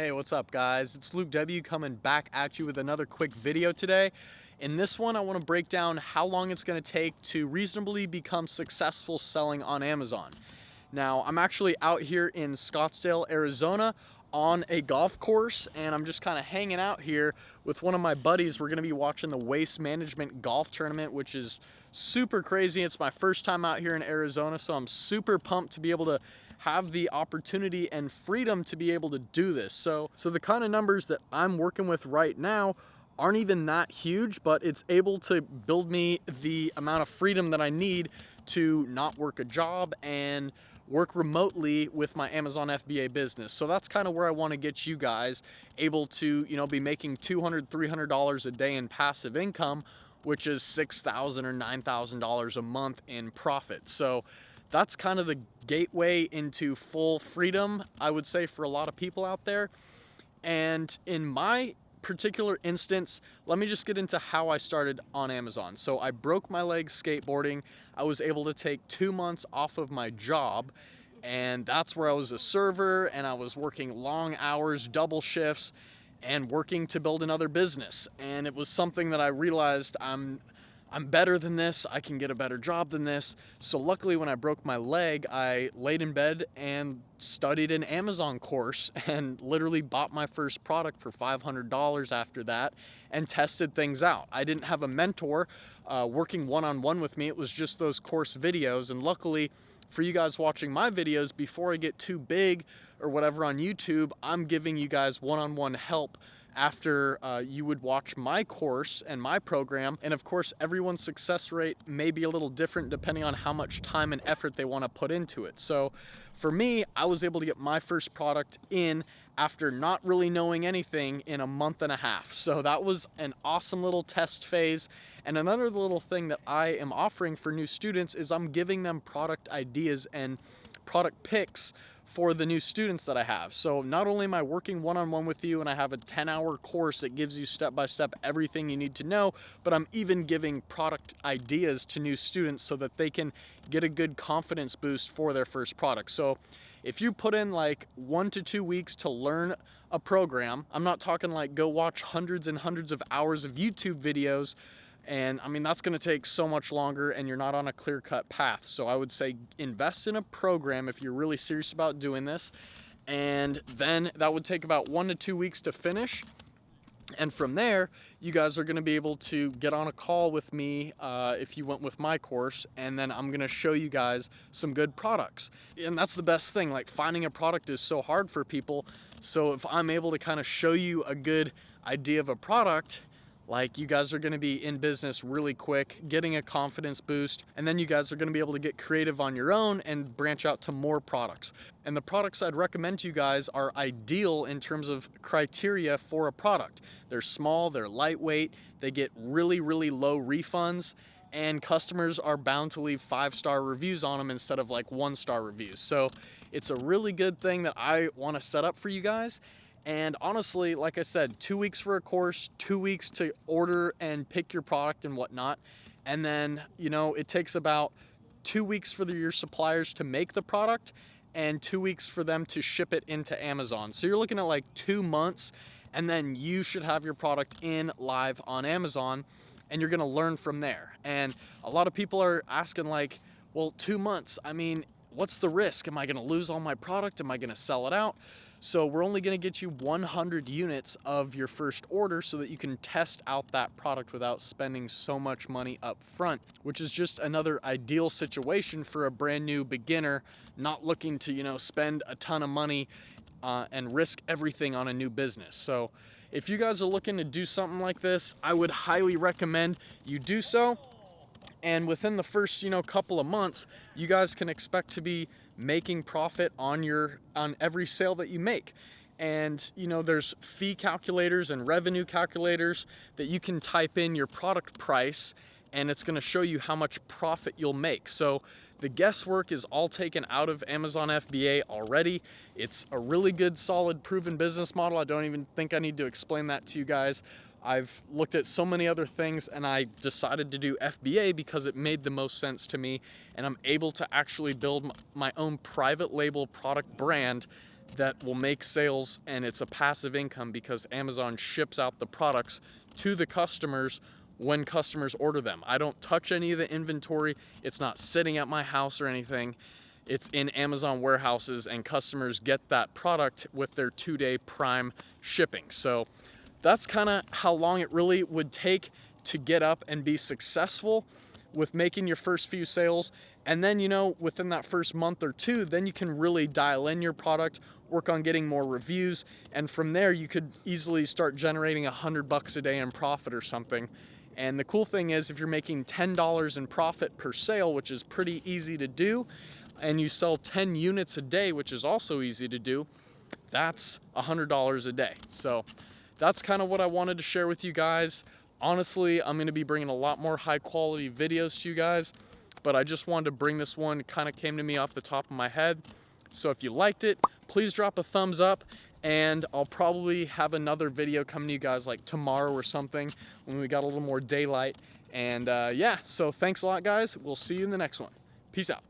Hey, what's up guys? It's Luke W coming back at you with another quick video today. In this one, I want to break down how long it's going to take to reasonably become successful selling on Amazon. Now, I'm actually out here in Scottsdale, Arizona on a golf course, and I'm just kind of hanging out here with one of my buddies. We're going to be watching the Waste Management Golf Tournament, which is super crazy. It's my first time out here in Arizona, so I'm super pumped to be able to have the opportunity and freedom to be able to do this. So the kind of numbers that I'm working with right now aren't even that huge, but it's able to build me the amount of freedom that I need to not work a job and work remotely with my Amazon FBA business. So that's kind of where I want to get you guys able to, be making $200, $300 a day in passive income, which is $6,000 or $9,000 a month in profit. So that's kind of the gateway into full freedom, I would say, for a lot of people out there. And in my particular instance, let me just get into how I started on Amazon. So I broke my leg skateboarding. I was able to take 2 months off of my job, and that's where I was a server and I was working long hours, double shifts, and working to build another business. And it was something that I realized I'm better than this. I can get a better job than this. So luckily, when I broke my leg, I laid in bed and studied an Amazon course and literally bought my first product for $500 after that and tested things out. I didn't have a mentor working one-on-one with me. It was just those course videos. And luckily for you guys watching my videos, before I get too big or whatever on YouTube, I'm giving you guys one-on-one help after you would watch my course and my program. And of course, everyone's success rate may be a little different depending on how much time and effort they want to put into it. So for me, I was able to get my first product in after not really knowing anything in a month and a half. So that was an awesome little test phase. And another little thing that I am offering for new students is I'm giving them product ideas and product picks for the new students that I have. So not only am I working one-on-one with you and I have a 10-hour course that gives you step-by-step everything you need to know, but I'm even giving product ideas to new students so that they can get a good confidence boost for their first product. So if you put in like 1 to 2 weeks to learn a program, I'm not talking like go watch hundreds and hundreds of hours of YouTube videos, and I mean, that's going to take so much longer and you're not on a clear-cut path. So I would say invest in a program if you're really serious about doing this. And then that would take about 1 to 2 weeks to finish. And from there, you guys are going to be able to get on a call with me if you went with my course, and then I'm going to show you guys some good products. And that's the best thing. Like, finding a product is so hard for people. So if I'm able to kind of show you a good idea of a product, like, you guys are going to be in business really quick, getting a confidence boost, and then you guys are going to be able to get creative on your own and branch out to more products. And the products I'd recommend to you guys are ideal in terms of criteria for a product. They're small, they're lightweight, they get really, really low refunds, and customers are bound to leave 5-star reviews on them instead of like 1-star reviews. So it's a really good thing that I want to set up for you guys. And honestly, like I said, 2 weeks for a course, 2 weeks to order and pick your product and whatnot. And then, it takes about 2 weeks for your suppliers to make the product and 2 weeks for them to ship it into Amazon. So you're looking at like 2 months, and then you should have your product in live on Amazon, and you're gonna learn from there. And a lot of people are asking like, well, 2 months, I mean, what's the risk? Am I gonna lose all my product? Am I gonna sell it out? So we're only gonna get you 100 units of your first order so that you can test out that product without spending so much money up front, which is just another ideal situation for a brand new beginner not looking to, spend a ton of money and risk everything on a new business. So if you guys are looking to do something like this, I would highly recommend you do so. And within the first, couple of months, you guys can expect to be making profit on every sale that you make. And, there's fee calculators and revenue calculators that you can type in your product price, and it's going to show you how much profit you'll make. So the guesswork is all taken out of Amazon FBA already. It's a really good, solid, proven business model. I don't even think I need to explain that to you guys. I've looked at so many other things, and I decided to do FBA because it made the most sense to me, and I'm able to actually build my own private label product brand that will make sales, and it's a passive income because Amazon ships out the products to the customers when customers order them. I don't touch any of the inventory. It's not sitting at my house or anything. It's in Amazon warehouses, and customers get that product with their 2-day Prime shipping. So that's kind of how long it really would take to get up and be successful with making your first few sales. And then, you know, within that first month or two, then you can really dial in your product, work on getting more reviews, and from there you could easily start generating $100 a day in profit or something. And the cool thing is, if you're making $10 in profit per sale, which is pretty easy to do, and you sell 10 units a day, which is also easy to do, that's $100 a day. So that's kind of what I wanted to share with you guys. Honestly, I'm going to be bringing a lot more high quality videos to you guys, but I just wanted to bring this one. It kind of came to me off the top of my head. So if you liked it, please drop a thumbs up, and I'll probably have another video coming to you guys like tomorrow or something when we got a little more daylight. And yeah, so thanks a lot, guys. We'll see you in the next one. Peace out.